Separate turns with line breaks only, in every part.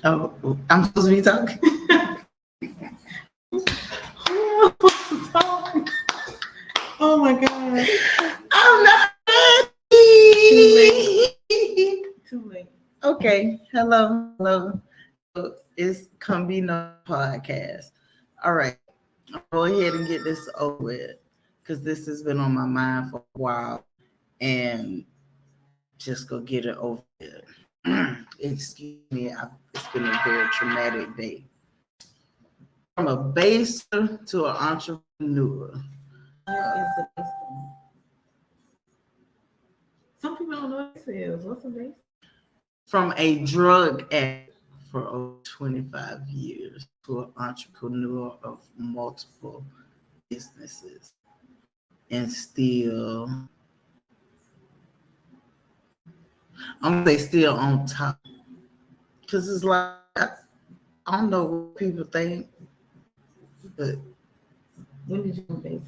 Oh, I'm supposed to be talking.
Oh my god.
I'm not
Too
ready.
Too late.
Okay. Hello. So it's Convino podcast. All right. I'll go ahead and get this over with because this has been on my mind for a while, and just go get it over with. Excuse me. It's been a very traumatic day. From a baser to an entrepreneur.
What is the base one? Some people don't know what this is. What's the base?
From a drug addict for over 25 years to an entrepreneur of multiple businesses, and still, I'm gonna say still on top, because it's like I don't know what people think, but
When did you go base?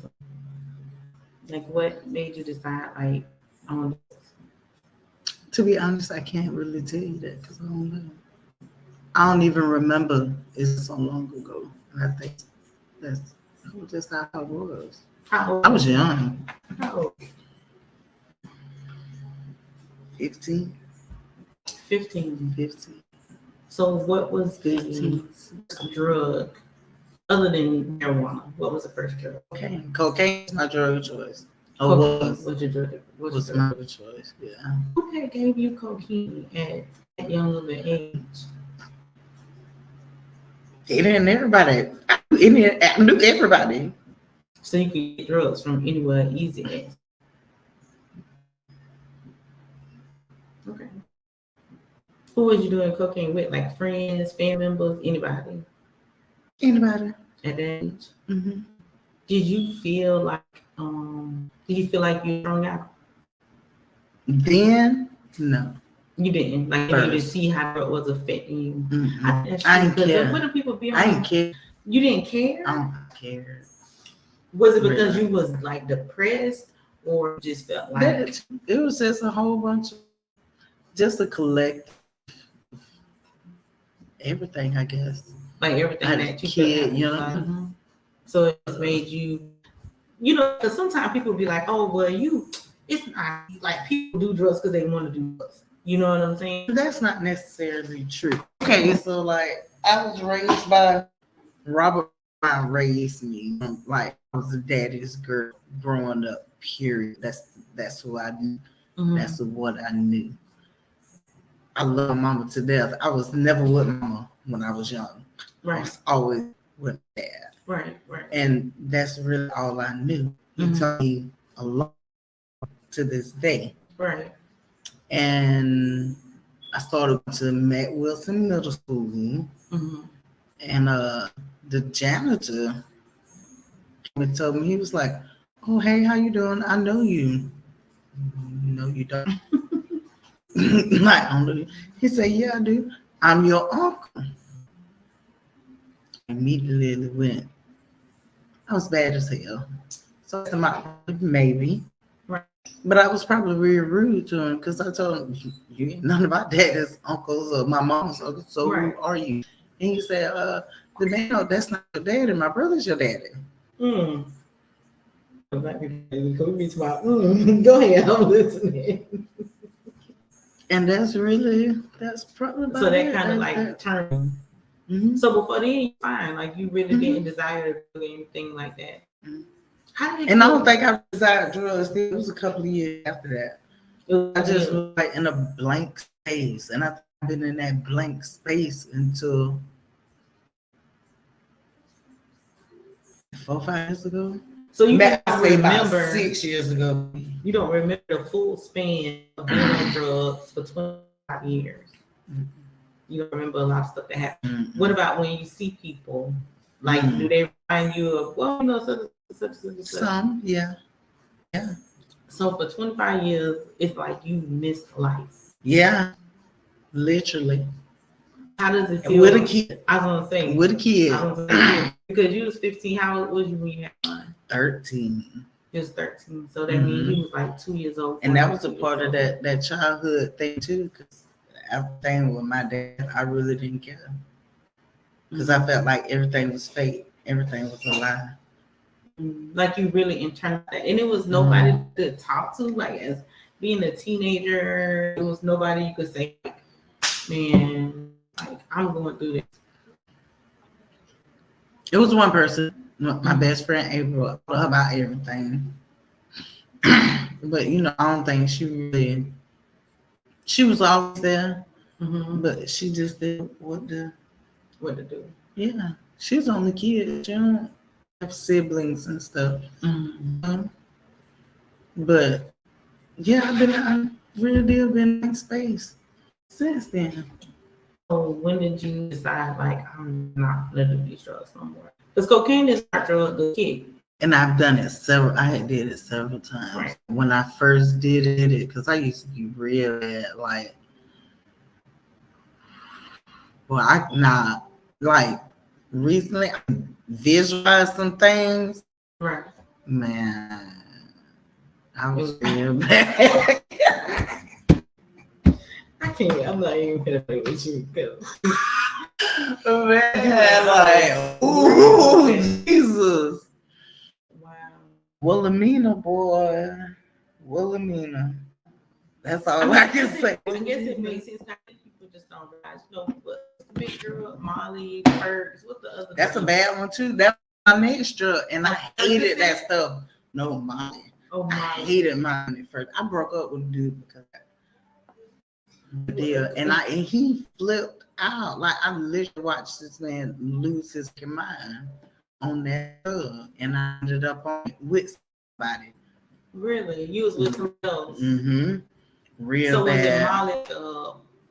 Like, what made you decide? Like, I want
to be honest, I can't really tell you that because I don't know. I don't even remember. It's so long ago, and I think that's just how it was.
how
I
old?
was young,
How old?
15,
15.
15,
So, what was the
15.
drug other than marijuana? What was the first drug?
Cocaine. Cocaine is my drug of choice. Or
Cocaine
was
was your drug.
was my drug of choice. Yeah.
Who had gave you cocaine at that young of an age?
It ain't everybody. I knew everybody.
So you could get drugs from anywhere easy as. Okay. Who was you doing cocaine with? Like friends, family members, anybody
Anybody.
at that age?
Mm-hmm.
Did you feel like you strung out?
Then no.
You didn't. Like you didn't
First.
see how it was affecting you.
Mm-mm.
I think that's
I
true,
ain't
'cause
care.
what do people be on?
I ain't care.
You didn't care?
I don't care.
Was it because
Really.
you was like depressed or you just felt like
That it was just a whole bunch of just a collect everything, I guess.
like everything
I had a
that you
kid,
felt
you know.
like, so it just made you, because sometimes people be like, oh well, it's not like people do drugs because they want to do drugs. You know what I'm saying?
That's not necessarily true. Okay, so like I was raised by Robert Brown raised me. Like I was a daddy's girl growing up, period. That's who I knew.
Mhm.
That's what I knew. I love mama to death. I was never with mama when I was young. I
Right,
was always with dad.
right.
And that's really all I knew. He
Mhm.
taught me a lot to this day.
Right.
And I started to Matt Wilson Middle School,
Mhm.
and the janitor came and told me, he was like, "Oh, hey, how you doing? I know you." No, you don't. Like, I don't know you. He said, "Yeah, I do. I'm your uncle." Immediately went. I was bad as hell. So I said, maybe.
Right.
But I was probably really rude to him because I told him, "You ain't none of my daddy's uncles or my mom's uncles, so
Right.
who are you?" And he said, "The man, no, that's not your daddy. My brother's your daddy."
Mm. Black people, we be talking about, go ahead, I'm listening.
And that's probably about
So that
it.
kind of
That's
like
that.
turned.
Mhm.
So before then, you fine. Like you really
Mhm.
didn't desire to do anything like that.
Mhm.
How did it
And I
feel?
don't think I desired drugs. It was a couple of years after that. I just was like in a blank space, and I've been in that blank space until 4 5 years ago.
So you
I
don't
say about
remember
6 years ago.
you don't remember the full span of being on drugs for 25 years.
Mm-mm.
You don't remember a lot of stuff that happened.
Mm-mm.
What about when you see people? Like, do they remind you of, well, such.
Some, yeah.
So for 25 years, it's like you missed life.
Yeah, literally.
How does it feel?
With a kid.
I was gonna say
With a kid.
because you was 15. How old was you when you had one?
13.
He was 13. So that means he was like 2 years old.
And that was a part of that childhood thing too, because everything with my dad, I really didn't care because I felt like everything was fake, everything was a lie.
Like you really internalized that, and it was nobody to talk to. Like as being a teenager, it was nobody you could say, like, "Man, like I'm going through this."
It was one person, my best friend April, I told her about everything. But I don't think she was always there, but she just did what to
do.
Yeah, she's only kid. She don't have siblings and stuff. But yeah, I really been in space since then.
So when did you decide like I'm not gonna do these drugs no more? Because cocaine is not drug to kick.
And I've done it several. I did it several times.
Right.
When I first did it, because I used to be real bad. Like recently, I visualized some things.
Right.
Man, I was real bad.
I can't. I'm not even gonna play with you.
Man, like, ooh, Jesus.
Wow.
Wilhelmina, boy. Wilhelmina. That's all I can say.
I guess it makes sense. I think people just don't realize, what's the big drug? Molly, Perks, what's the other?
That's a bad one too. That's my next drug, and I hated that stuff. No, Molly.
Oh,
I hated Molly at first. I broke up with a dude because of that deal, and he flipped out. Like I literally watched this man lose his mind on that drug, and I ended up on it with somebody.
Really? You was with someone else?
Mm-hmm. Real
so
bad.
Was it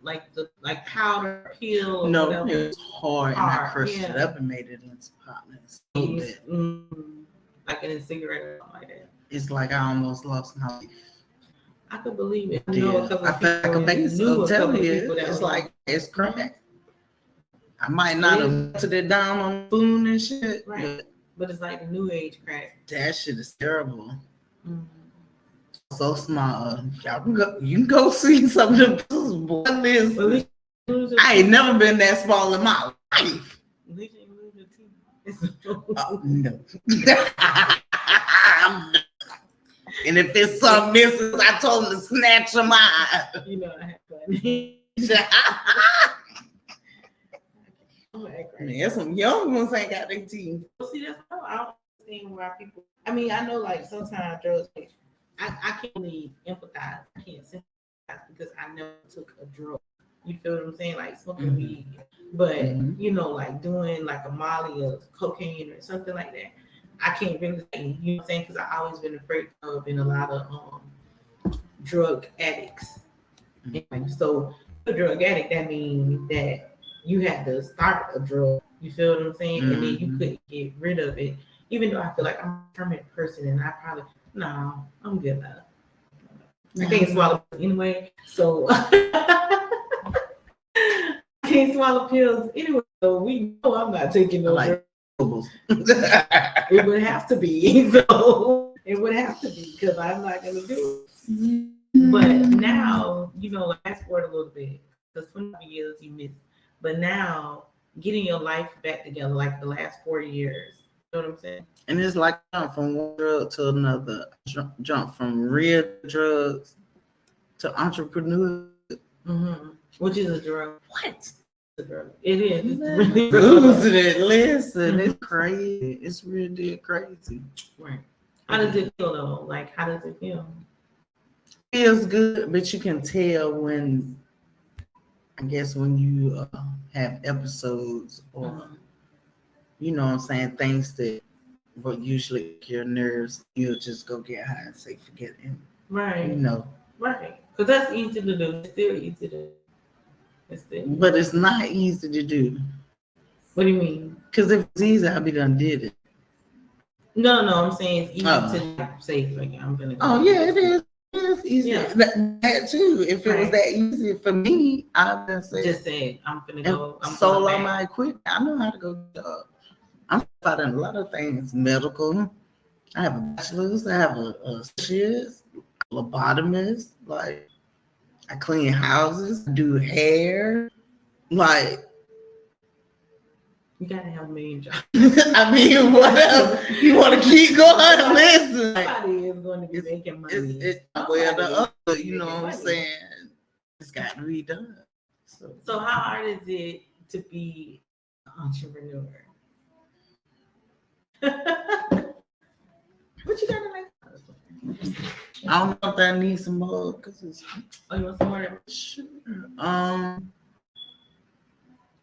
Molly, like powder pill?
No,
whatever?
it was hard, and I crushed it up and made it into partners.
Like in a cigarette or something like that.
It's like I almost lost my life.
I could believe it.
I feel like a base. I'm telling you, it's like it's crack. I might not have melted it down on the spoon and shit,
right? But it's like the new age crack.
That shit is terrible. So small. You can go see some of the pills, boy. Listen, I ain't never been that small in my life. No. And if it's some misses, I told him to snatch them out.
I had fun.
Man, some young ones ain't got their teeth.
See, that's how I don't understand why people. I mean, I know like sometimes drugs. I can't really empathize. I can't sympathize because I never took a drug. You feel what I'm saying? Like smoking weed, but like doing like a Molly or cocaine or something like that. I can't really say, you know what I'm saying? Because I've always been afraid of being a lot of drug addicts. And so a drug addict, that means that you had to start a drug. You feel what I'm saying? And then you couldn't get rid of it. Even though I feel like I'm a permanent person and I probably, no, I'm good now. I can't swallow anyway. So I can't swallow pills anyway. So we know I'm not taking no drugs. It would have to be. So it would have to be because I'm not going to do it. But now, fast forward a little bit because 20 years you missed. But now getting your life back together like the last 4 years. You know what I'm saying?
And it's like jump from one drug to another. Jump from real drugs to entrepreneurship.
Which is a drug.
What?
It is. It's
really losing it. Listen, it's crazy. It's really crazy.
Right. How does it feel though? Like, how does it feel?
Feels good, but you can tell when, I guess, when you have episodes or, what I'm saying, things that will usually your nerves, you'll just go get high and say, forget it.
Right. Right. Because that's easy to do. It's still easy to do.
But it's not easy to do.
What do you mean?
Because if it's easy, I'll be done did it.
No, I'm saying it's easy to say, like, I'm gonna go.
Oh yeah, it is. It's easy. Yeah. That too. If it was that easy for me, I'd been saying.
Just say I'm gonna go. I'm
sold all my equipment. I know how to go job. I'm fighting a lot of things. Medical. I have a bachelor's. I have a associate's, lobotomist. Like I clean houses, do hair. Like,
You gotta have a million jobs.
I mean, whatever. You want to keep going? Listen.
Somebody is going to be making money.
It's well, the other, you know what I'm saying? It's got to be done.
So how hard is it to be an entrepreneur? What you gotta like?
I don't know if I need some more because it's.
Oh, you want some more?
Sure.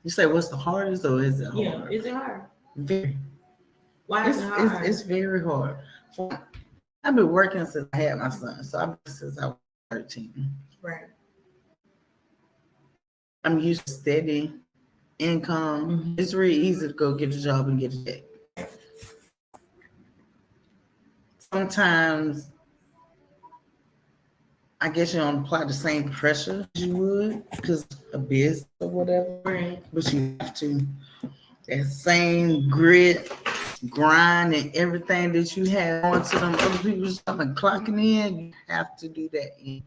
You say what's the hardest or is it hard?
Yeah, is it hard?
Very.
Why is it hard?
It's very hard. I've been working since I had my son, so I've been since I was 13.
Right.
I'm used to steady income.
Mm-hmm.
It's really easy to go get a job and get a check. Sometimes I guess you don't apply the same pressure as you would because a business or whatever.
Right.
But you have to. That same grit, grind, and everything that you have going to them other people's job and clocking in, you have to do that in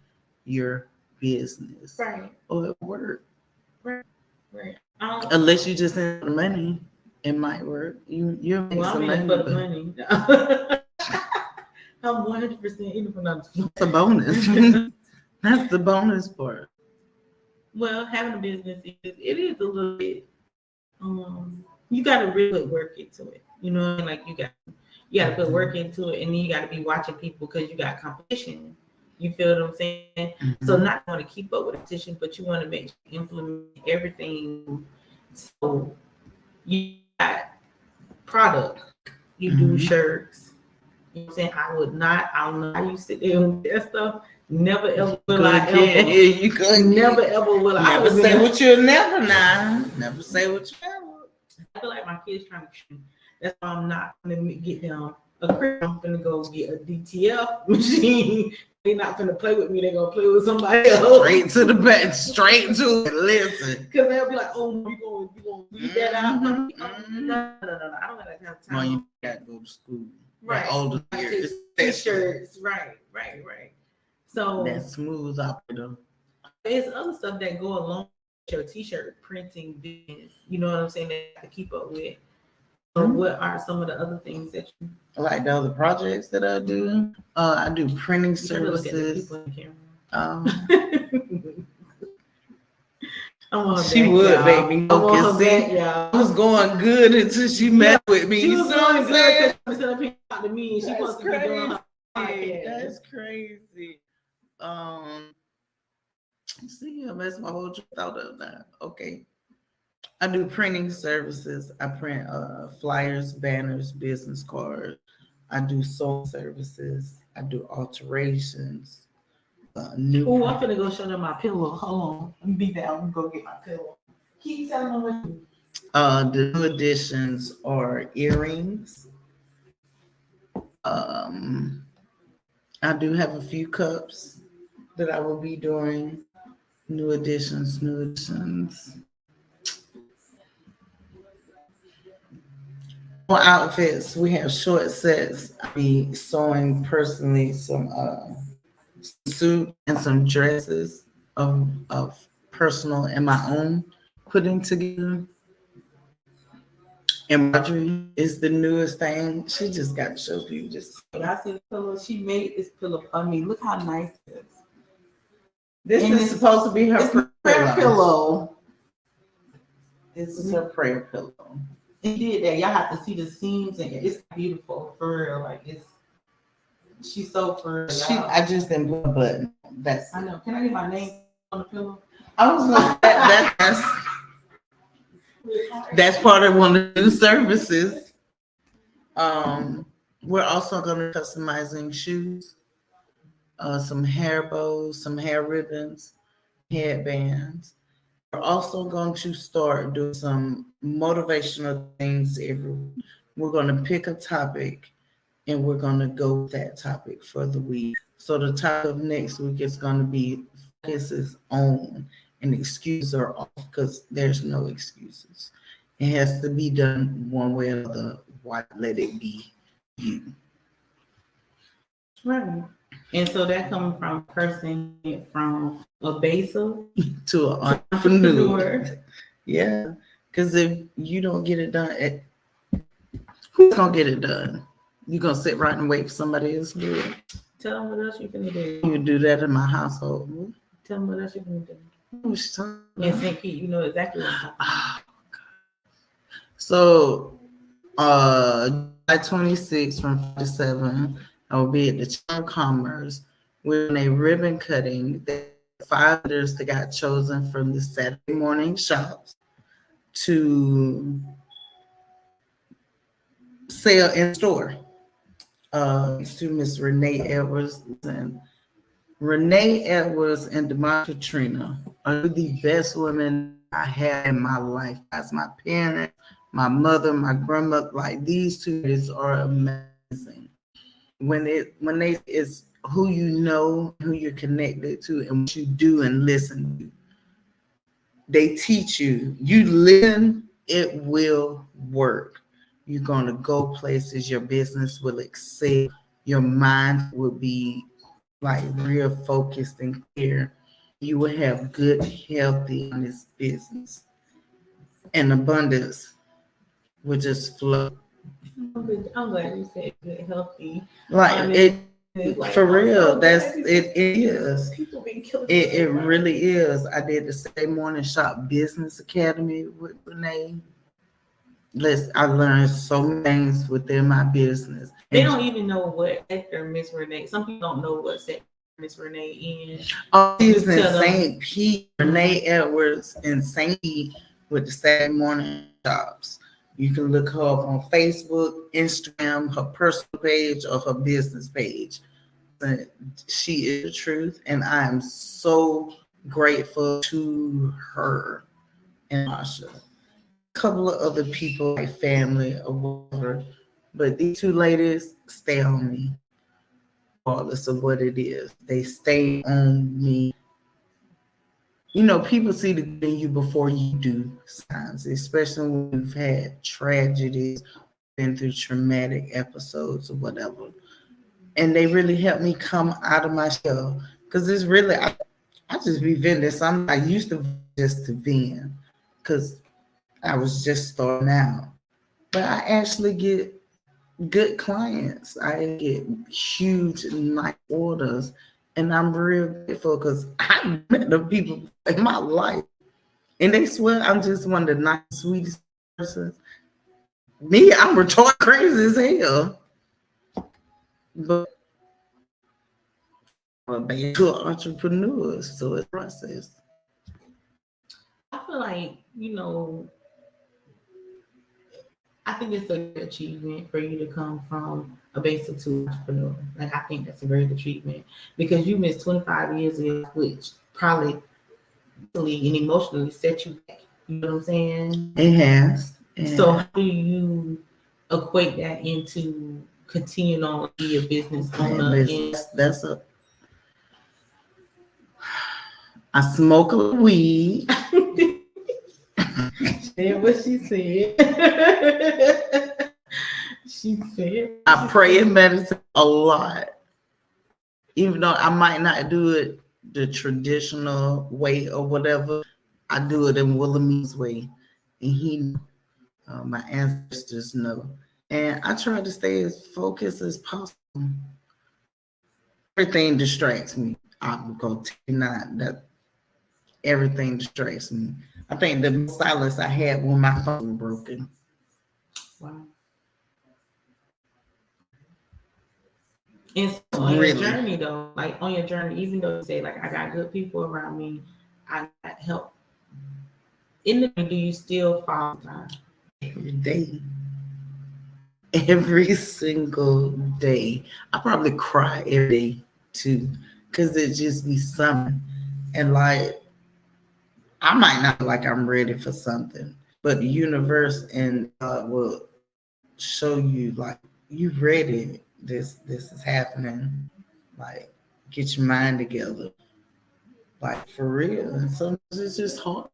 your business.
Right.
Or it work.
Right. Right.
Unless you just have the money, it might work. You make some money.
For the money. I'm 100% in for that.
That's the bonus. That's the bonus part.
Well, having a business it is a little bit. You got to really put work into it. You know, like you got to put work into it, and then you got to be watching people because you got competition. You feel what I'm saying? Mm-hmm. So not want to keep up with the competition, but you want to make sure you implement everything. So you got product. You do shirts. You know what I'm saying? I don't know how you sit there and that stuff. Never ever will I ever.
Yeah, you could.
Never ever will I
never say what you'll never now. Never say what you ever.
I feel like my kids trying to. That's why I'm not gonna get them a crib. I'm gonna go get a DTF machine. They're not gonna play with me. They're gonna play with somebody else.
Straight to the bed. Straight to it. Listen.
Because they'll be like, "Oh, you gonna leave that out?" No. I don't have time.
Well, you got to go to school.
Right.
Older years.
T-shirts. Right. So
that smooth operator.
There's other stuff that go along with your T-shirt printing business. You know what I'm saying? That you have to keep up with. But what are some of the other things that you
like? The other projects that I do? I do printing services. She would make me focus. I was going good until she met with me.
She was going good
instead
of people to me. She wants to be doing her podcast.
That's crazy. See, I messed my whole thought up now. Okay. I do printing services. I print flyers, banners, business cards. I do sewing services. I do alterations.
I'm finna go show them my pillow. Hold on. Let me be there. I'm gonna go get my pillow. Keep telling them what
the new additions are earrings. I do have a few cups that I will be doing. New additions. For outfits, we have short sets. I be sewing personally some suit and some dresses of personal and my own putting together. Embroidery is the newest thing. She just got to show people just.
I see the pillow. She made this pillow for me. Look how nice it is.
This is supposed to be her prayer
pillow.
This is her prayer pillow.
It did that. Y'all have to see the seams and it's beautiful for real. Like she's so for real.
I just didn't put a button.
I know. Can I get my name on the pillow?
I was like, that's part of one of the new services. We're also going to be customizing shoes, some hair bows, some hair ribbons, headbands. We're also going to start doing some motivational things every week. We're going to pick a topic and we're going to go with that topic for the week. So the topic of next week is going to be focuses on and excuses are off because there's no excuses. It has to be done one way or another. Why let it be you?
Right. And so that coming from a person from a baser
to an entrepreneur. Yeah, because if you don't get it done, who's gonna get it done? You gonna sit right and wait for somebody else to do it?
Tell them what else you finna do.
You do that in my household.
Tell them what else you finna do.
What's
In St. Pete, you know exactly what I'm talking about.
So, July 26th from 5 to 7, I will be at the Chamber of Commerce with a ribbon cutting. The 5 leaders that got chosen from the Saturday morning shops to sell in store. To Miss Renee Edwards. And Renee Edwards and Demontra Trina are the best women I had in my life. As my parents, my mother, my grandmother, like these two ladies are amazing. When they is who you know, who you're connected to, and what you do and listen to. They teach you. You listen, it will work. You're gonna go places. Your business will excel. Your mind will be like real focused and clear. You will have good, healthy in this business, and abundance will just flow.
I'm glad you said good, healthy.
Like it,
Like,
for real.
so
That's it. It is.
People been killing
It really is. I did the Saturday Morning Shop Business Academy with Renee. I learned so many things within my business.
They don't even know what sector Miss Renee. Some people don't know what sector Miss Renee in.
Oh, she's in St. Pete. Renee Edwards in St. Pete with the Saturday Morning Shops. You can look her up on Facebook, Instagram, her personal page, or her business page. But she is the truth, and I am so grateful to her and Masha. A couple of other people, like family or whatever, but these two ladies stay on me, regardless of what it is. They stay on me. You know, people see the good in you before you do signs, especially when you've had tragedies, been through traumatic episodes or whatever. And they really helped me come out of my shell. Because it's really, I just be venting. I used to just to vent because I was just starting out. But I actually get good clients. I get huge, nice orders. And I'm real grateful because I met the people in my life. And they swear I'm just one of the nicest, sweetest persons. Me, I'm retarded crazy as hell. But they are entrepreneurs, so it's a process.
I feel like, I think it's a good achievement for you to come from a basic to entrepreneur. Like, I think that's a great achievement because you missed 25 years of it, which probably mentally and emotionally set you back. You know what I'm saying?
It has.
So how do you equate that into continuing on to be a business owner?
That's a. I smoke a weed.
Said what she said. She said.
I pray and meditate a lot, even though I might not do it the traditional way or whatever. I do it in Willam's way, and my ancestors know. And I try to stay as focused as possible. Everything distracts me. I'm gonna tell you not that everything distracts me. I think the silence I had when my phone was broken.
Wow. And so on your journey though, like on your journey, even though you say like I got good people around me, I got help. In the do you still fall time?
Every day. Every single day. I probably cry every day too. Cause it just be something. And like I might not feel like I'm ready for something, but the universe and God will show you like you ready. This is happening. Like get your mind together. Like for real. And sometimes it's just hard.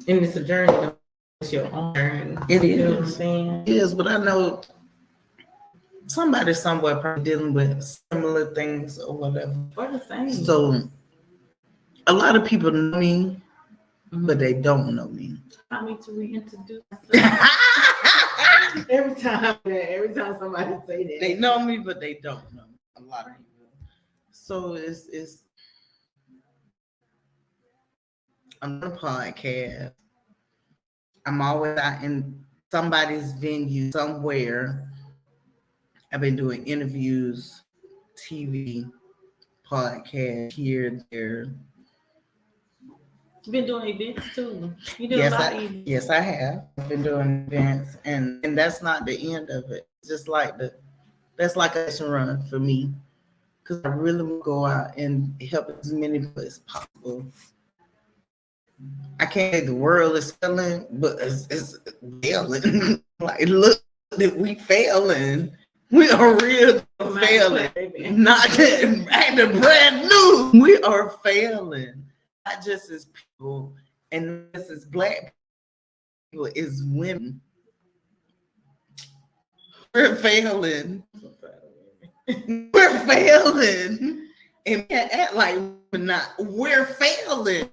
And it's a journey. It's your own journey.
It
you know
is.
what I'm saying?
It is, but I know somebody somewhere probably dealing with similar things or whatever.
Or the same.
So a lot of people know me,
Mhm.
but they don't know me.
I need to reintroduce myself. every time somebody say that.
They know me, but they don't know me. A lot of people. So it's I'm on a podcast. I'm always out in somebody's venue somewhere. I've been doing interviews, TV, podcast here, there.
You've been doing events too. You do a
Yes,
lot of events.
yes, I have. I've been doing events, and that's not the end of it. It's just like that's like a lesson run for me, because I really want to go out and help as many people as possible. I can't say the world is failing, but it's failing. Like, look that we failing. We are real failing. Not that acting brand new. We are failing. Not just as people, and this is black people, is women. We're failing. We're failing. And we can't act like we're not. We're failing.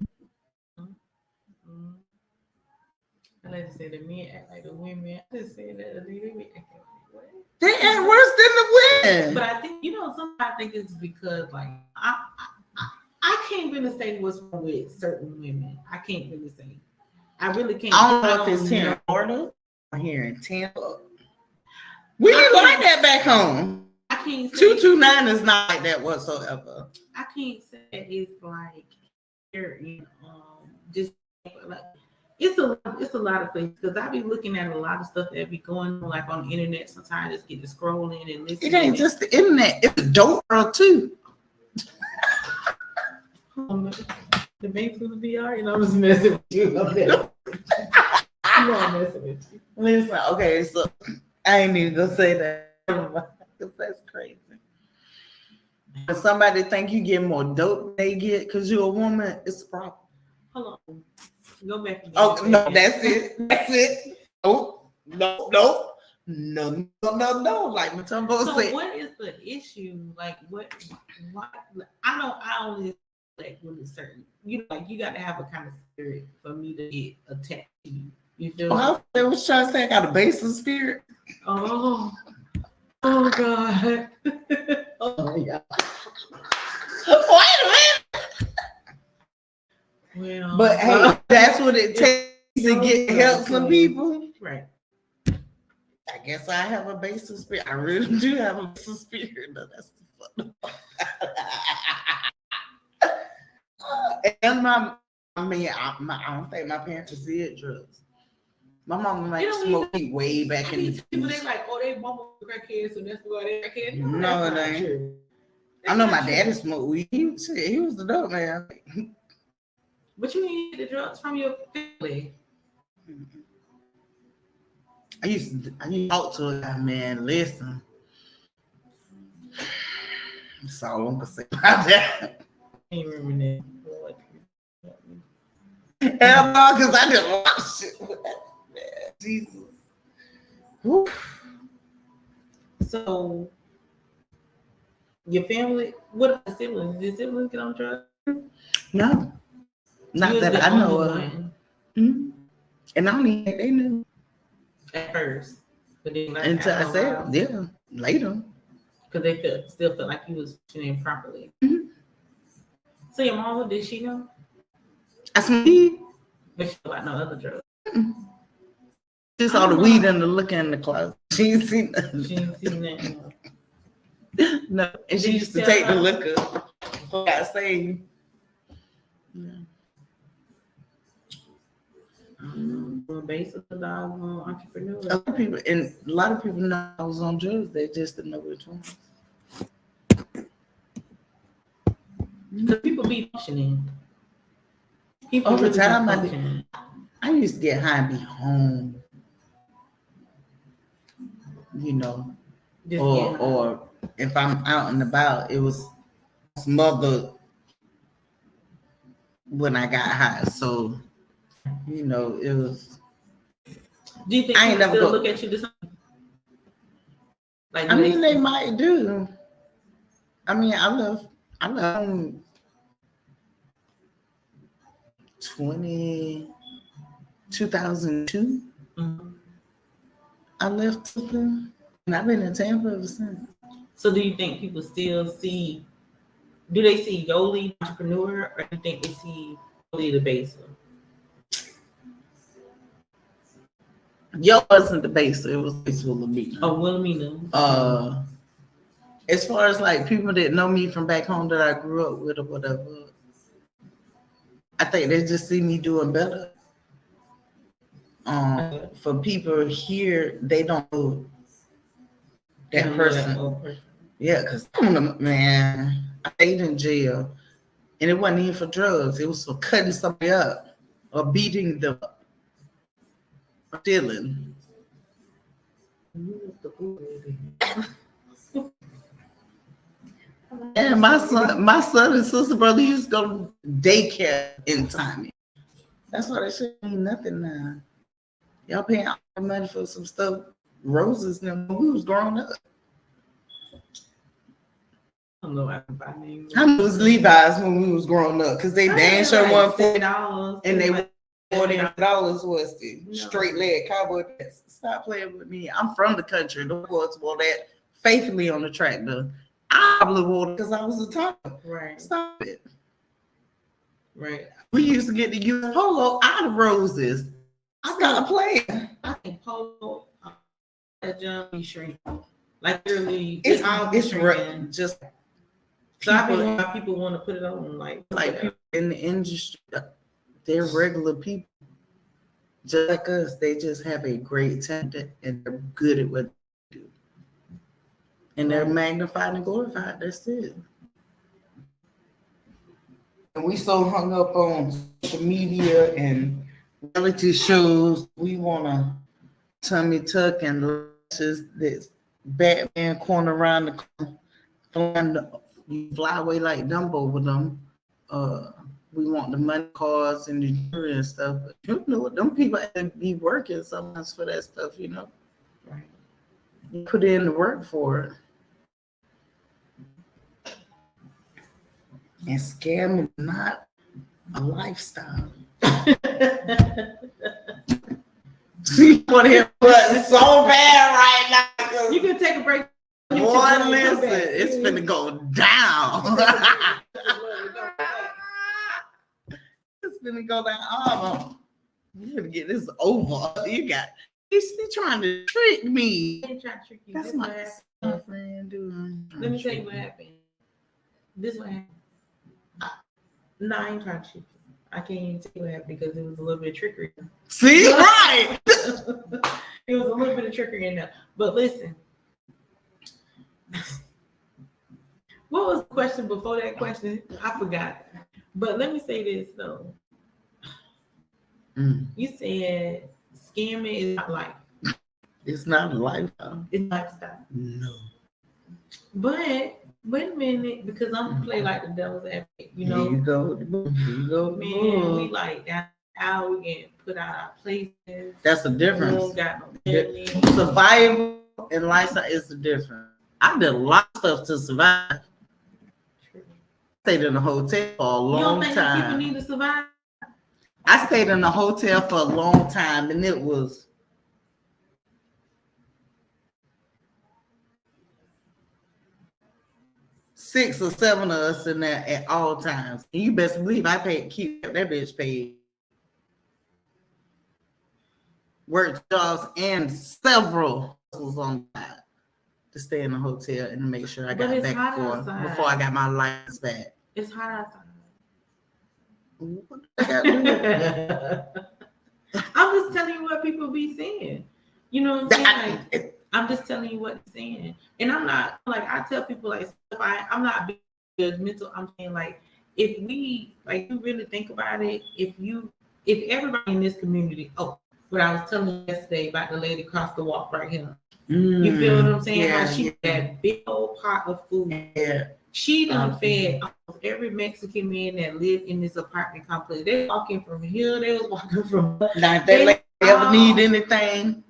I like to say the men act like the women. I just say that the women act like what?
They act worse than the women.
But I think sometimes I think it's because like I can't really say what's wrong with certain women. I can't really say. I really can't.
I don't know if it's here in Florida or here in Tampa. We ain't like that back home.
I can't say
229 is not like that whatsoever.
I can't say it's like here in just like it's a lot of things because I be looking at a lot of stuff that be going on like on the internet. Sometimes I just get to scrolling and listening.
It ain't just the internet, it's the dope world too.
The base of the VR, I'm just messing with you. I'm messing with you.
Listen, okay, so I ain't even gonna say that. That's crazy. If somebody think you get more dope than they get because you're a woman, it's a problem.
Hold on. Go back.
Oh, no, that's it. That's it. Oh, no. Like Matumbo
said.
said.
What is the issue? Like, why? I only like when it's certain. You got to have a kind of spirit for me to get attached to you. You feel?
I was trying to say I got a basic spirit.
Oh God.
Oh yeah. Wait a minute.
Well,
but hey, that's what it takes to get help some people.
Right.
I guess I have a basic spirit. I really do have a basic spirit. No, that's the fun. And I don't think my parents did drugs. My mama might smoke weed way back in the
people. They like, they mama crackhead, so that's why they crackhead.
No, it ain't. I know my daddy smoked weed. He was the dope man.
But you didn't get the drugs from your family.
I used to talk to a guy, man. Listen, that's all I'm gonna say about that.
I ain't remember that.
Hell no, because I did a lot of shit with that. Man, Jesus. Whew.
So, your family, what are the siblings? Did siblings get on drugs?
No. Not that I know of. Mm-hmm. And I don't even think they knew.
At first. But then
until I said, yeah, later.
Because they still felt like you was functioning properly.
Mm-hmm.
So your mama, did she know?
I smoked weed.
But she know about no other drugs.
Mm-hmm. She saw the weed and the liquor in the closet. She ain't seen nothing.
She ain't seen that.
No. And she used to take the liquor before I got saved. Yeah.
Basically, entrepreneur.
A lot of people know I was on drugs. They just didn't know which one.
Because people be functioning.
Over time, I used to get high and be home. Or if I'm out and about, it was smothered when I got high. So, it was.
Do you think I ain't never still look at you the same? Like,
I mean, they might do. I mean, I left 2002.
Mm-hmm.
I left Tampa, and I've been in Tampa ever since.
So, do you think people still see? Do they see Yoli entrepreneur, or do you think they see Yoli the baser?
Yo wasn't the base, it was Wilhelmina.
Oh, Wilhelmina.
As far as like people that know me from back home that I grew up with or whatever, I think they just see me doing better. For people here, they don't know that person. Yeah, because man, I stayed in jail, and it wasn't even for drugs. It was for cutting somebody up or beating them up or stealing. And my son and sister brother used to go to daycare in Tommy. That's why they shouldn't mean nothing now. Y'all paying all the money for some stuff. Roses and when we was growing up.
I don't know. I can buy names.
How much was Levi's when we was growing up? Because they damn sure
like
$140 and they $40 was the straight leg cowboy pants. Stop playing with me. I'm from the country. The boys wore that faithfully on the tractor. I probably wore it because I was a toddler.
Right.
Stop it.
Right.
We used to get the use polo out of roses. Stop playing.
I think polo jump shrink. Like literally,
it's
shrinking.
Just
so I think why people want to put it on like
people in the industry. They're regular people, just like us. They just have a great talent and they're good at what they do, and they're magnified and glorified. That's it. And we so hung up on social media and reality shows. We want to tummy tuck and just this Batman corner around the corner, fly away like Dumbo with them. We want the money cars and the jewelry and stuff. But you know what? Them people have to be working sometimes for that stuff, you know.
Right.
You put in the work for it. And scamming is not a lifestyle. See what it was so bad right now.
You can take a break.
Boy, listen, it's finna go down. It's finna go down. Oh, you gonna get this over. He's trying to trick me.
Trying to trick you.
That's my friend doing.
Let me tell you what happened. This one happened. No, I ain't trying to trick you. I can't even tell you what happened because it was a little bit of trickery.
See, right?
It was a little bit of trickery in there. But listen. What was the question before that question? I forgot. But let me say this though. You said scamming is not life.
It's not a lifestyle.
It's lifestyle.
No.
But wait a minute, because I'm gonna play like the devil's advocate, you know.
Here you go.
Man, we like that how we can put out our places.
That's the difference.
We don't got no family.
Survival and lifestyle is the difference. I did a lot of stuff to survive. Stayed in a hotel for a long time.
People need to survive.
I stayed in a hotel for a long time, and it was six or seven of us in there at all times. And you best believe I keep that bitch paid. Work jobs and several was on that to stay in a hotel and make sure I got back before I got my license back.
It's hot outside.
What I gotta do?
I'm just telling you what people be saying. You know what I'm saying? I'm just telling you what they're saying. And I'm not like I tell people like I'm not being judgmental. I'm saying like if we like you really think about it, if everybody in this community, what I was telling you yesterday about the lady across the walk right here. You feel what I'm saying?
Yeah,
how she that big old pot of food.
Yeah.
She done fed almost every Mexican man that lived in this apartment complex. They walking from here, they was walking from.
Now if they ever need anything,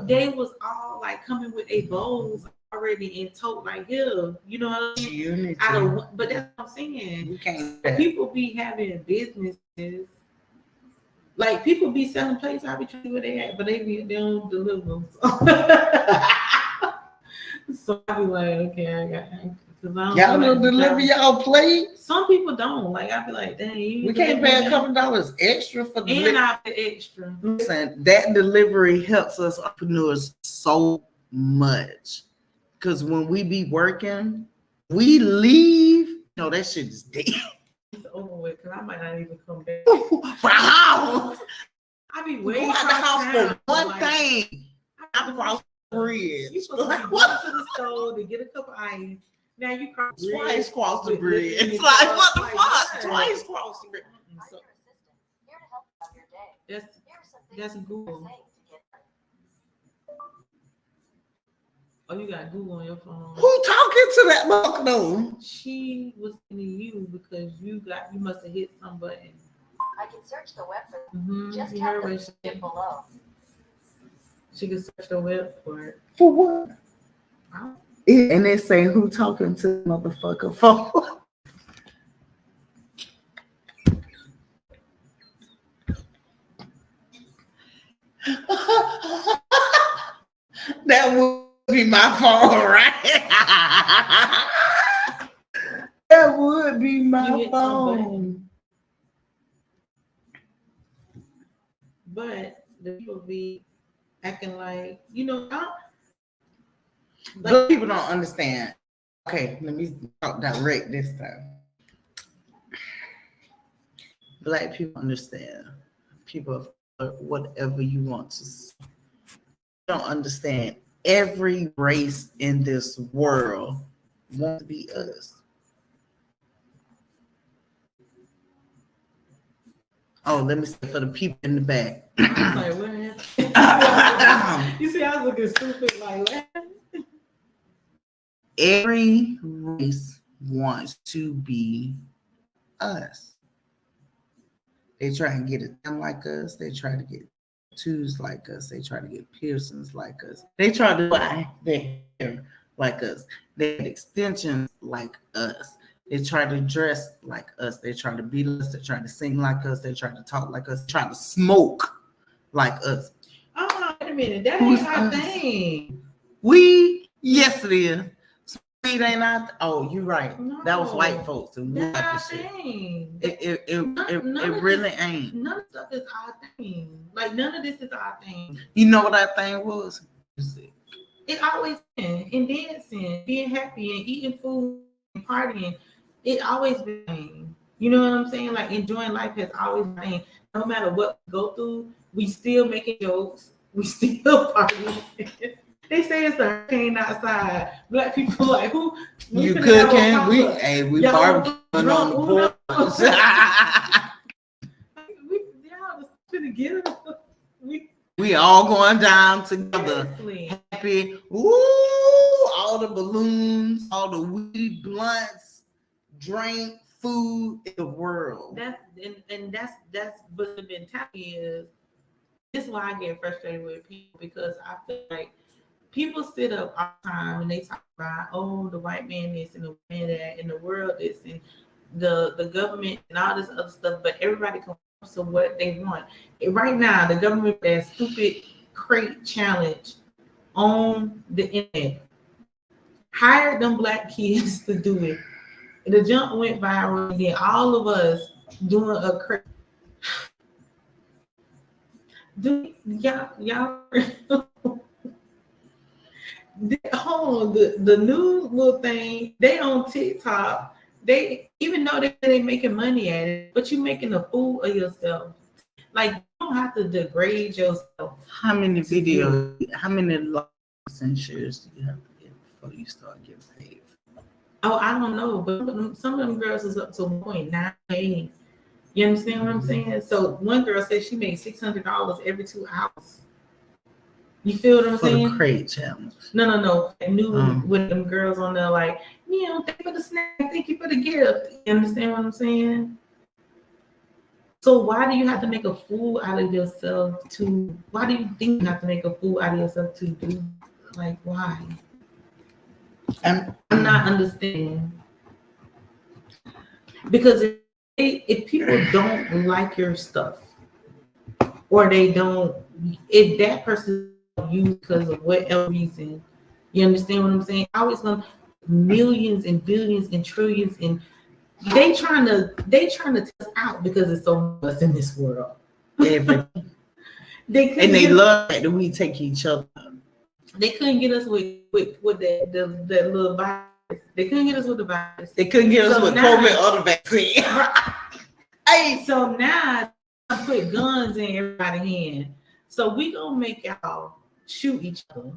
they was all like coming with a bowls already and told like, yeah, you know what I mean? But that's what I'm saying.
You can't.
People be having businesses. Like people be selling plates. I be trying to do where they at, but they don't deliver them. So I be like, okay, I got.
Y'all don't deliver y'all plate.
Some people don't. Like I be like, dang,
we can't pay a couple dollars extra for the
and I pay extra.
Listen, that delivery helps us entrepreneurs so much because when we be working, we leave. No, that shit is dead.
It's over with because I might not even come back.
Wow.
I be waiting
out the house for one thing. I'm across the bridge.
You supposed to go to the store to get a cup of ice. Now you
twice cross the bridge. It's like what the fuck? Twice cross the bridge. So, that's Google. Oh, you got Google on your phone. Who talking to that book though?
She was into you because you must have hit some button.
I can search the web for
just tap the link below. She can search the web for it.
For what? And they say who talking to the motherfucker phone. That would be my phone, right? That would be my phone.
But the people be acting like, you know,
like people don't understand. Okay, let me talk direct this time. Black people understand. People, whatever you want to say. Don't understand. Every race in this world wants to be us. Oh, let me say for the people in the back.
I was like, what happened? You see, I was looking stupid, like, what?
Every race wants to be us. They try and get it done like us. They try to get tattoos like us. They try to get piercings like us. They try to buy their hair like us. They get extensions like us. They try to dress like us. They try to be us. They try to sing like us. They try to talk like us. They try to smoke like us.
Oh, wait a minute. That ain't our thing.
Yes, it is. It ain't not. Oh, you're right. No, that was white folks and
that's our
thing. It really ain't.
None of stuff is our thing. Like none of this is our thing.
You know what our thing was? Music.
It always been in dancing, being happy and eating food and partying. It always been. You know what I'm saying? Like enjoying life has always been. No matter what we go through, we still making jokes. We still partying. They say it's a hurricane outside. Black people like who?
You cooking? We barbecuing on the porch.
Y'all just gonna get it.
We all going down together.
Seriously.
Happy. Ooh, all the balloons, all the weed blunts, drink, food in the world.
That's what's been happy is. This is why I get frustrated with people because I feel like. People sit up all the time and they talk about, oh, the white man this and the white man that and the world this and the government and all this other stuff, but everybody comes to what they want. And right now, the government that stupid crate challenge on the internet hired them black kids to do it. And the jump went viral and then all of us doing a crate. Y'all the new little thing, they on TikTok. They even though they making money at it, but you making a fool of yourself. Like you don't have to degrade yourself.
How many videos? How many likes and shares do you have to get before you start getting paid?
Oh, I don't know, but some of them girls is up to 1.9. You understand what I'm saying? So one girl said she made $600 every 2 hours. You feel what I'm saying?
For the crate challenge.
No. I knew with them girls on there like, thank you for the snack, thank you for the gift. You understand what I'm saying? So why do you have to make a fool out of yourself to? Why do you think you have to make a fool out of yourself to do? Like why? I'm not understanding. Because if people don't like your stuff, or they don't, if that person you because of whatever reason, you understand what I'm saying? Always gonna millions and billions and trillions, and they trying to test us out because it's so much in this world.
They love that we take each other.
They couldn't get us with that little virus. They couldn't get us with the virus.
They couldn't get us with COVID or the vaccine.
Hey, so now I put guns in everybody's hand. So we gonna make y'all shoot each other.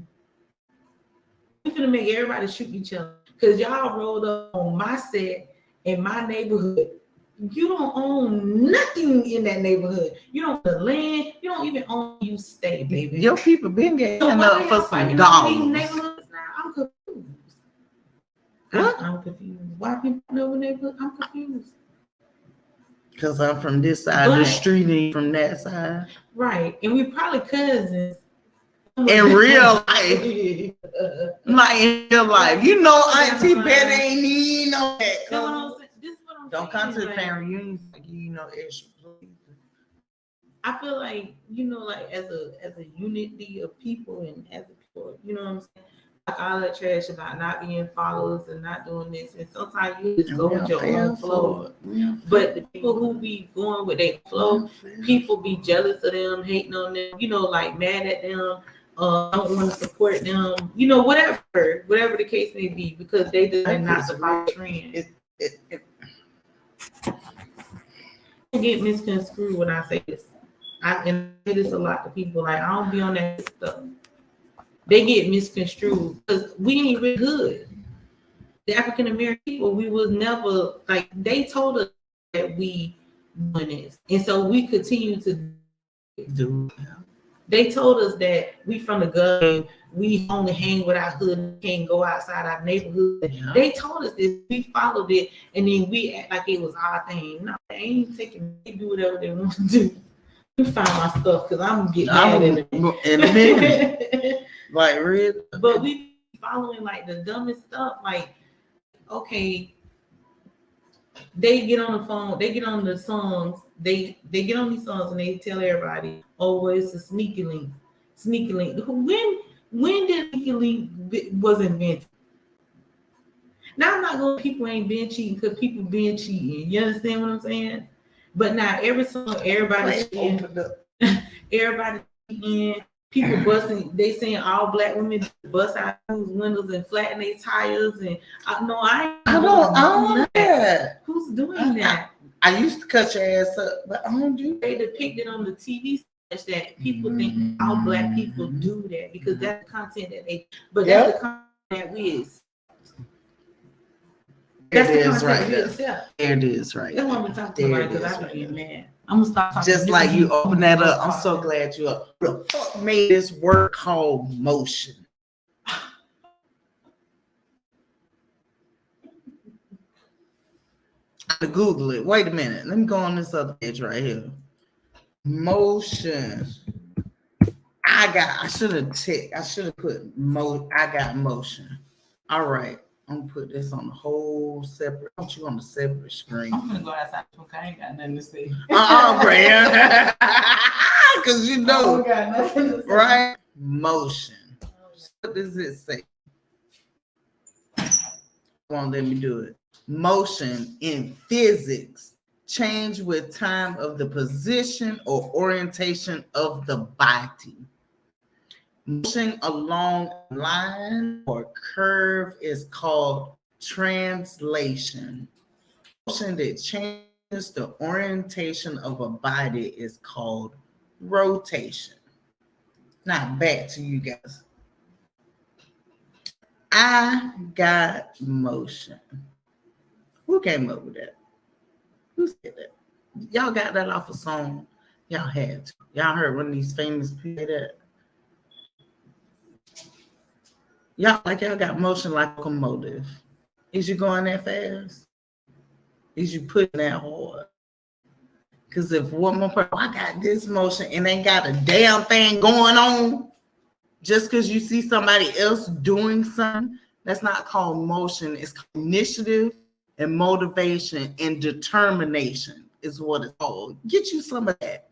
We finna make everybody shoot each other because y'all rolled up on my set in my neighborhood. You don't own nothing in that neighborhood. You don't own the land. You don't even own. You stay, baby.
Your people been getting up for some
dollars.
dollars.
I'm confused.
What?
I'm confused. Why people know neighborhood? I'm confused.
Because I'm from this side of the street and from that side.
Right. And we probably cousins.
In real life. Like in real life. You know Auntie Betty ain't need no that. Don't come to the family reunions like you know extra.
I feel like, you know, like as a unity of people and as a people, you know what I'm saying? Like all that trash about not being followers and not doing this, and sometimes you just go with your own flow. But the people who be going with their flow, people be jealous of them, hating on them, you know, like mad at them, don't want to support them, you know, whatever the case may be, because they decide not to follow trend. I get misconstrued when I say this. I say this a lot to people. Like I don't be on that stuff. They get misconstrued because we ain't really good. The African American people, we was never like they told us that we doing this, and so we continue to do. They told us that we from the government, we only hang with our hood, can't go outside our neighborhood. Yeah. They told us this, we followed it, and then we act like it was our thing. No, they ain't taking. They do whatever they want to do. You find my stuff because I'm getting mad in a minute.
Like really?
But we following like the dumbest stuff. Like, okay, they get on the phone, they get on the songs, they get on these songs and they tell everybody, oh, well, it's a sneaky link. Sneaky link. When did sneaky link was invented? Now I'm not going. People ain't been cheating because people been cheating. You understand what I'm saying? But now every song, everybody cheating. Everybody cheating. People busting. They saying all black women bust out whose windows and flatten their tires. And I don't know that. Who's doing that?
I used to cut your ass up, but I don't do.
They depicted on the TV that people think all black people do that because that's the content that they. But that's the content that we is. That's the content
right
we accept.
There it is right.
That's what I'm talking about because I'm getting mad. I'm gonna stop talking.
Just like you open that up. I'm so glad you up. The fuck made this word called motion? I Google it. Wait a minute. Let me go on this other page right here. Motion. I should have put I got motion. All right. I'm gonna put this on the whole separate. I want you on the separate screen.
I'm gonna go outside. I ain't got nothing to say.
Brand. Because you know,
got nothing to say.
right? Motion. What does it say? Won't let me do it. Motion in physics change with time of the position or orientation of the body. Motion along a line or curve is called translation. Motion that changes the orientation of a body is called rotation. Now back to you guys. I got motion. Who came up with that? Who said that? Y'all got that off a song. Y'all had to. Y'all heard one of these famous people that. Y'all got motion like a locomotive. Is you going that fast? Is you putting that hard? Because if one more person, I got this motion and ain't got a damn thing going on, just because you see somebody else doing something, that's not called motion. It's called initiative and motivation and determination is what it's called. Get you some of that.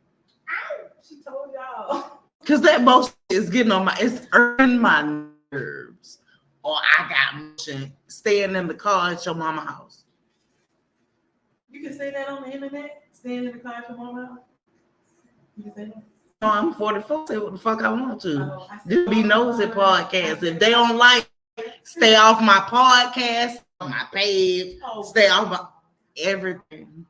She told y'all.
Because that motion is getting on it's earning my nerves. Or I got motion staying in the car at your mama house.
You can say that on the internet? Staying in the car at your mama house? You can say that?
No, I'm 44. Say what the fuck I want to.
Oh, I said,
This be nosy podcast. If they don't like, stay off my podcast, on my page, stay off my everything.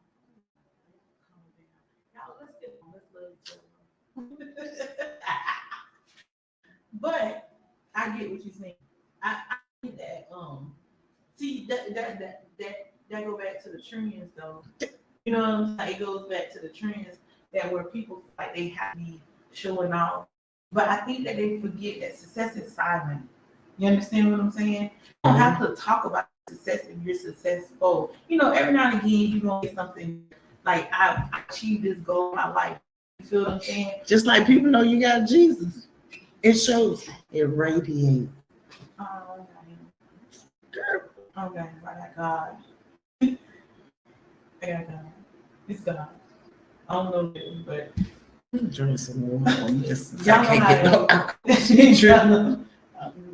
But I get what you're saying. I get that. See that go back to the trends though. You know what I'm saying? It goes back to the trends that where people feel like they have to be showing off. But I think that they forget that success is silent. You understand what I'm saying? You don't have to talk about success if you're successful. You know, every now and again you're gonna get something like I achieved this goal in my life. You feel what I'm saying?
Just like people know you got Jesus. It shows. It radiates.
Oh, okay. Okay, I got God. I got God. It's God. I don't know this, but
Drink some water on this.
Y'all
I can't get no
alcohol.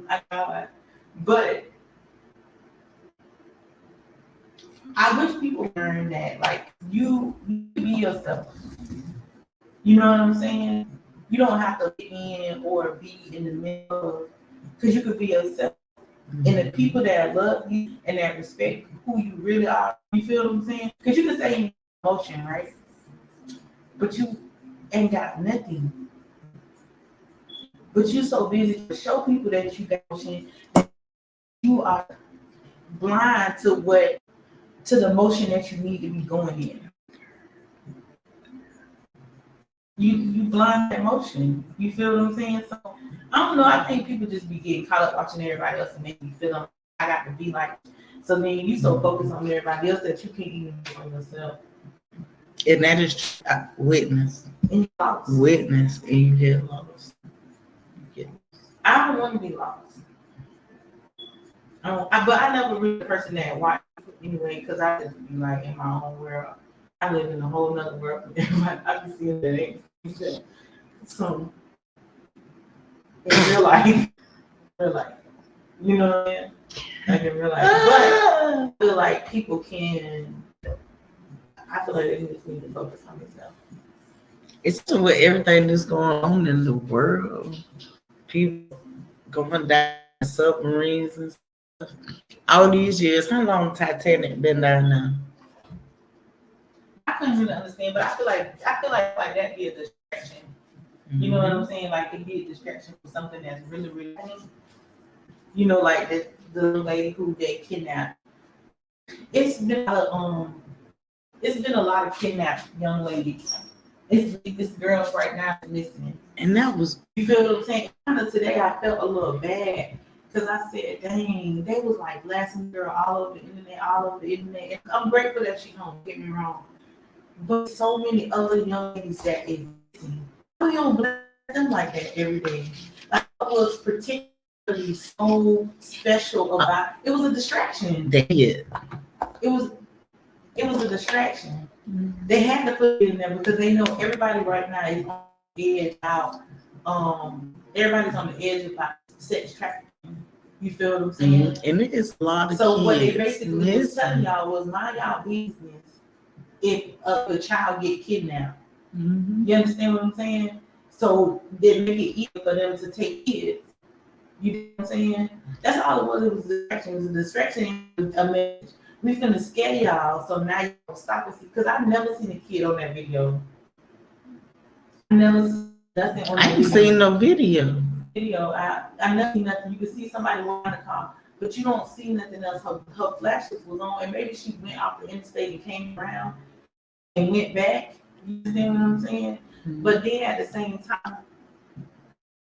I got it. But I wish people learn that, like, you be yourself. You know what I'm saying? You don't have to fit in or be in the middle, because you could be yourself. And the people that love you and that respect who you really are, you feel what I'm saying? Because you can say you emotion, right? But you ain't got nothing. But you so busy to show people that you got emotion, you are blind to the motion that you need to be going in. You blind that motion. You feel what I'm saying? So I don't know. I think people just be getting caught up watching everybody else and make you feel like I got to be like. So then you so focused on everybody else that you can't even be on yourself.
And that is witness.
And you lost.
Witness and you get lost.
I don't want to be lost. But I never really the person that watch anyway, because I just be like in my own world. I live in a whole nother world from everybody. I can see that ain't so in real life, you know what I mean? Like in real life. But I feel like people can. I feel like they just need to focus on themselves.
It's with everything that's going on in the world. People going down submarines and stuff. All these years, how long Titanic been down now?
I couldn't really understand, but I feel like that be a distraction. You know what I'm saying? Like it be a distraction for something that's really, really, you know, like the lady who they kidnapped. It's been a lot of kidnapped young ladies. This girl right now is missing.
And that was,
you feel what I'm saying? Kind of today I felt a little bad because I said, dang, they was like blasting the girl all over the internet. And I'm grateful that she's home, get me wrong. But so many other young ladies that is missing. We don't bless them like that every day. Like, I was particularly so special about it. Was a distraction.
It
was a distraction. Mm-hmm. They had to put it in there because they know everybody right now is on the edge out. Everybody's on the edge about sex trafficking. You feel what I'm saying?
Mm-hmm. And it is a lot of
so
kids.
What they basically was telling y'all was mind y'all business if a child get kidnapped. Mm-hmm. You understand what I'm saying? So they make it easier for them to take kids. You know what I'm saying? That's all it was. It was a distraction. It was a distraction. A message. We finna scare y'all, so now you don't stop us. Because I've never seen a kid on that video. I never seen nothing on that video. I ain't seen no video. I never seen nothing. You can see somebody walking the car, but you don't see nothing else. Her flashes was on, and maybe she went off the interstate and came around and went back. You understand what I'm saying? Mm-hmm. But then at the same time,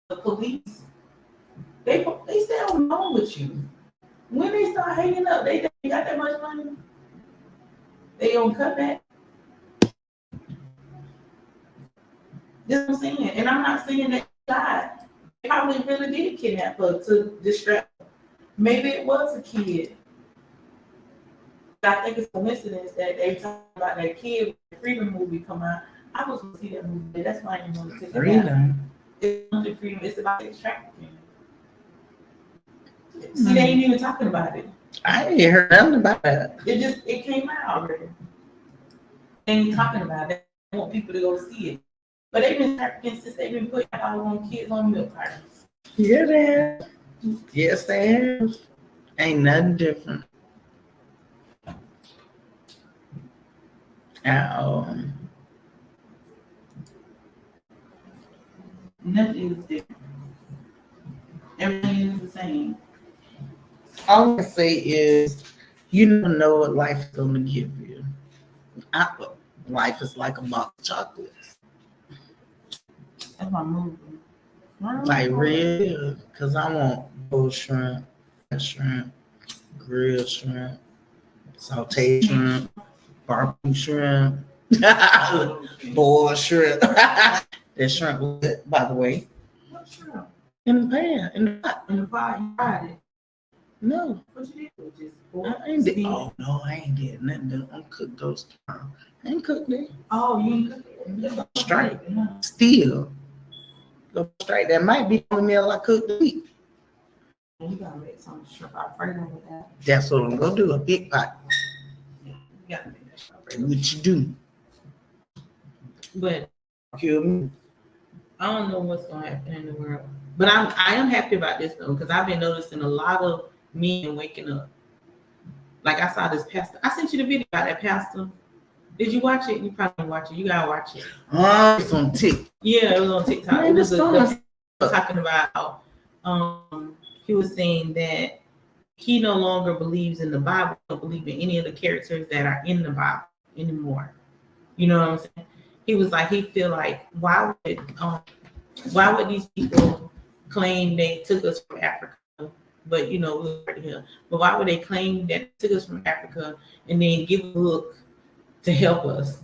the police, they stay on the phone with you. When they start hanging up, they got that much money. They on cutback. That's what I'm saying. And I'm not saying that he died. They probably really did kidnap her to distract her. Maybe it was a kid. But I think it's a coincidence that they talk about that kid when the Freedom movie come out. I was going to see that movie. That's why I didn't want to take it out.
Freedom.
It's not the freedom. It's about sex trafficking. See, they ain't even talking about it.
I ain't heard nothing about that.
It came out already. They ain't talking about it. They want people to go see it. But they've been trafficking since they've been putting all on kids on milk parties.
Yeah, they have. Yes, they have. Ain't nothing different.
Nothing is different. Everything is the same.
All I say is, you never know what life is going to give you. Life is like a box of chocolates.
That's my movie.
Like real, because I want boiled shrimp, grilled shrimp, sauteed shrimp, barbecue shrimp, boiled shrimp. That shrimp was good, by the way.
What shrimp?
In the pan, in the pot.
In the pot, you fried it.
No.
What you did? Just
I ain't did. Oh no, I ain't did nothing. To uncook those. I ain't cooked them.
Oh, you ain't cooked it?
Straight. Still. Go straight. That might be the meal I cooked to eat.
You gotta make some shrimp Alfredo with that.
That's what I'm gonna do. A big pot.
You gotta make that shrimp Alfredo.
What you do?
But
Kill me.
I don't know what's gonna happen in the world. But I am happy about this though, because I've been noticing a lot of men waking up. Like I saw this pastor. I sent you the video about that pastor. Did you watch it? You probably didn't watch it. You gotta watch it.
It's on TikTok.
Yeah, it was on TikTok.
Man,
It was
this
talking about he was saying that he no longer believes in the Bible, don't believe in any of the characters that are in the Bible anymore. You know what I'm saying? He was like, he feel like why would these people claim they took us from Africa, but we were right here. But why would they claim that they took us from Africa and then give a look to help us?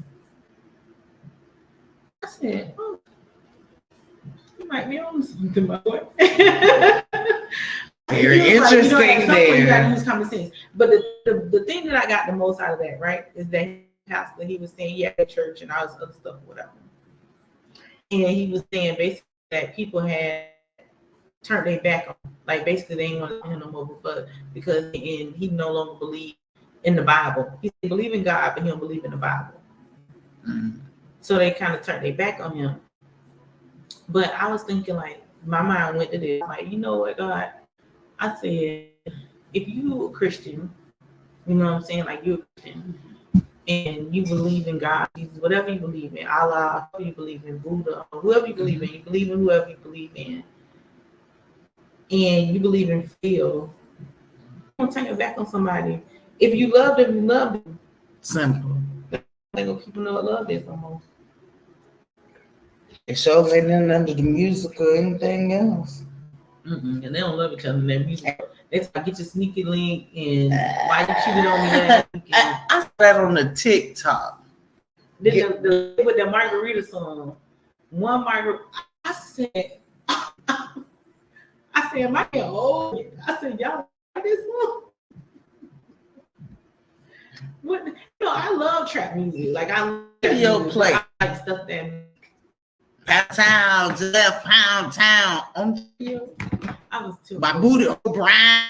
I said, oh, you might be on something, my boy.
Very interesting there.
You gotta use common sense. But the thing that I got the most out of that, right, is that pastor, he was saying, yeah, at church and all this other stuff, whatever. And he was saying basically that people had turned their back on him. Like basically they didn't want him no more because he no longer believed in the Bible. He believe in God, but he don't believe in the Bible.
Mm.
So they kind of turned their back on him. But I was thinking, like, my mind went to this, like, you know what, God? I said, if you a Christian, you know what I'm saying? Like, you're a Christian, and you believe in God, whatever you believe in, Allah, whoever you believe in, Buddha, whoever you believe in whoever you believe in, and you believe in Phil, don't turn your back on somebody. If you love them, you love them.
Simple.
They gonna keep know what love is no more.
It shows ain't nothing under the music or anything else.
And they don't love each other in their music. They talk, get your sneaky link and why you cheated on me last weekend.
I saw that on the TikTok.
With the margarita song. One margarita, I said, my old. I said, y'all like this song? What? I love trap music. Like I love
Video play.
I like stuff that.
Pound town, left pound town on video.
I was too.
My booty O'Brien.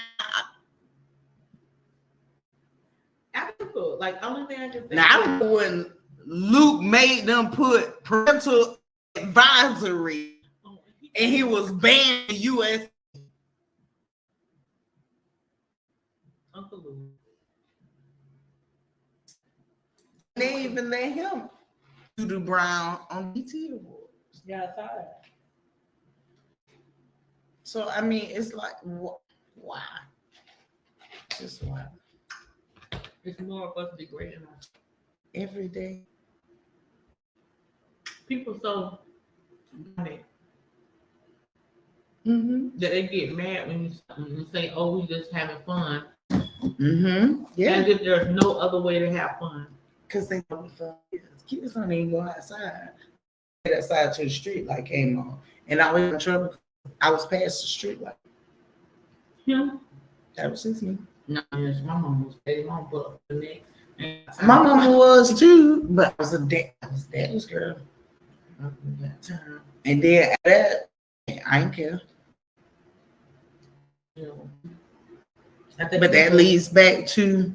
I was cool. Like only thing I can think.
Now I remember when Luke made them put parental advisory, and he was banned in the U.S.
Uncle Luke.
They even let him do Brown on BT Awards.
Yeah, I saw that.
So I mean, it's like, why? Just why?
It's more of us degrading us
Every day.
people so that
Mm-hmm.
they get mad when you say, "Oh, we just having fun."
Mm-hmm. Yeah.
As if there's no other way to have fun.
Because they know the fun is. Kids don't even go outside. that side to the street light came on, and I was in trouble. I was past the street light.
Yeah.
That was just me.
No, yes, my mom was steady. My mom put up the neck.
My mama was too, but I was daddy's girl. And then at that, I didn't care. But that leads back to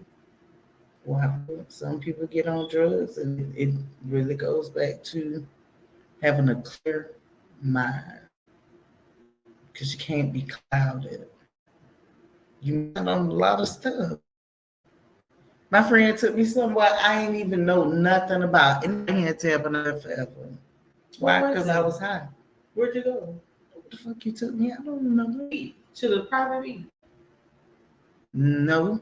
why some people get on drugs, and it really goes back to having a clear mind, because you can't be clouded. You miss on a lot of stuff. My friend took me somewhere I ain't even know nothing about, and I had to have another forever. Why? Because I was high.
Where'd you go?
What the fuck you took me? I don't remember.
To the private beach.
No,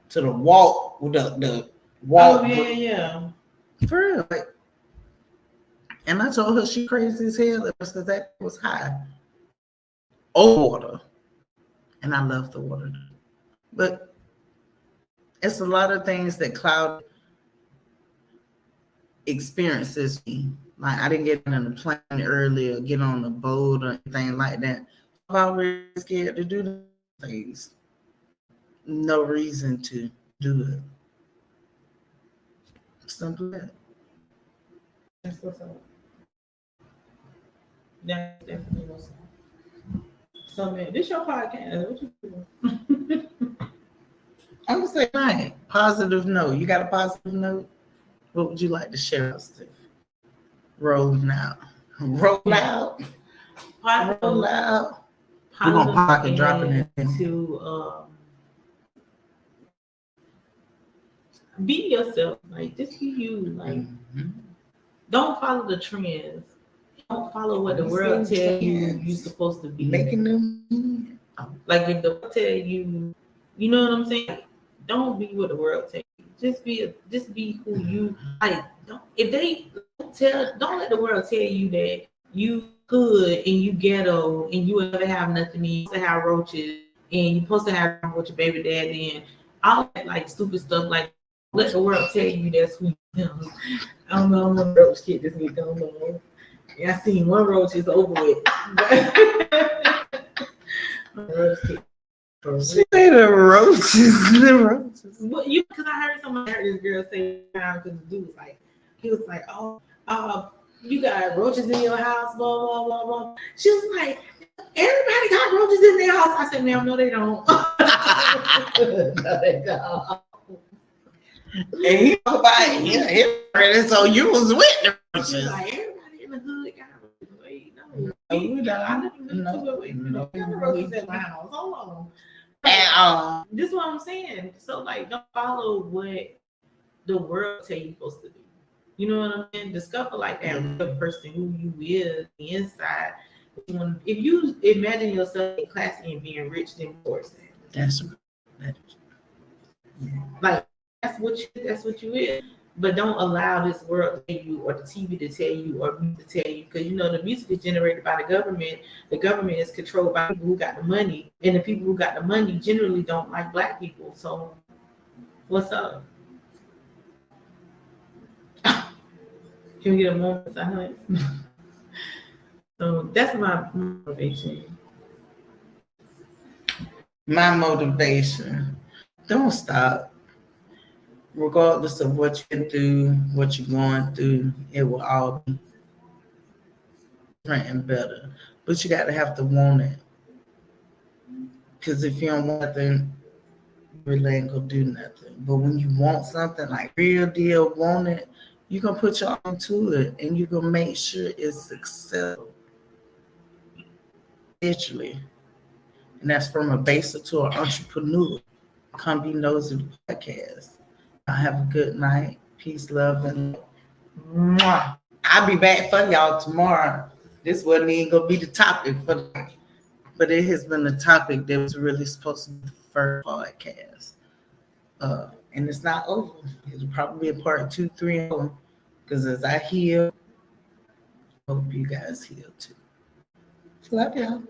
to the walk with the walk.
Oh yeah.
For real. Like, and I told her she crazy as hell because that was high. Old water. And I love the water. But it's a lot of things that cloud experiences me. Like I didn't get on the plane earlier, get on the boat or anything like that. I'm always scared to do things. No reason to do it. Simple as that.
That's what's up. Yeah, definitely what's up. So man, this your podcast. What you doing?
I'm gonna say right. Positive note. You got a positive note? What would you like to share us to? Rolling out. Roll out. Roll out. We're gonna pocket dropping it
to be yourself. Like just be you. Like don't follow the trends. Don't follow what the world tell you you're supposed to be.
Making them
like if the world tell you, you know what I'm saying? Don't be what the world tell you. Just be who you like. Don't let the world tell you that you good and you ghetto and you ever have nothing. You supposed to have roaches and you supposed to have with your baby daddy and all that like stupid stuff. Like let the world tell you that's who you are. I don't know. I'm a roach kid this week. I don't know. Yeah, I seen one roach is over with. Roach kid.
She made the roaches.
Well, because I heard this girl say because the dude was like, he was like, oh, you got roaches in your house, blah blah blah blah. She was like, everybody got roaches in their house. I said, ma'am, no, they don't. No, they don't.
And he was like, yeah, so you was with the roaches.
Like everybody in the hood got roaches. Wait, no.
I never
No, roaches in my house. Hold on.
And
This is what I'm saying. So like, don't follow what the world tell you supposed to do. You know what I'm saying? Discover like that real person who you is the inside. If you imagine yourself being classy and being rich, then poor.
that's
like that's what you is. But don't allow this world to tell you, or the TV to tell you, or music to tell you, because you know the music is generated by the government. The government is controlled by people who got the money, and the people who got the money generally don't like black people. So, what's up? Can we get a moment of silence? So that's my motivation.
my motivation. Don't stop. Regardless of what you can do, what you're going through, it will all be different and better. But you got to have to want it. Because if you don't want nothing, you really ain't going to do nothing. But when you want something, like real deal, want it, you're going to put your all into it and you're going to make sure it's successful. Literally. And that's from a baser to an entrepreneur. Come Be Nosey podcast. Have a good night. Peace, love, and mwah. I'll be back for y'all tomorrow. This wasn't even gonna be the topic for the night, but it has been the topic that was really supposed to be the first podcast. And it's not over. It'll probably be a part 2, 3, and 4. Because as I heal, I hope you guys heal too. Love y'all.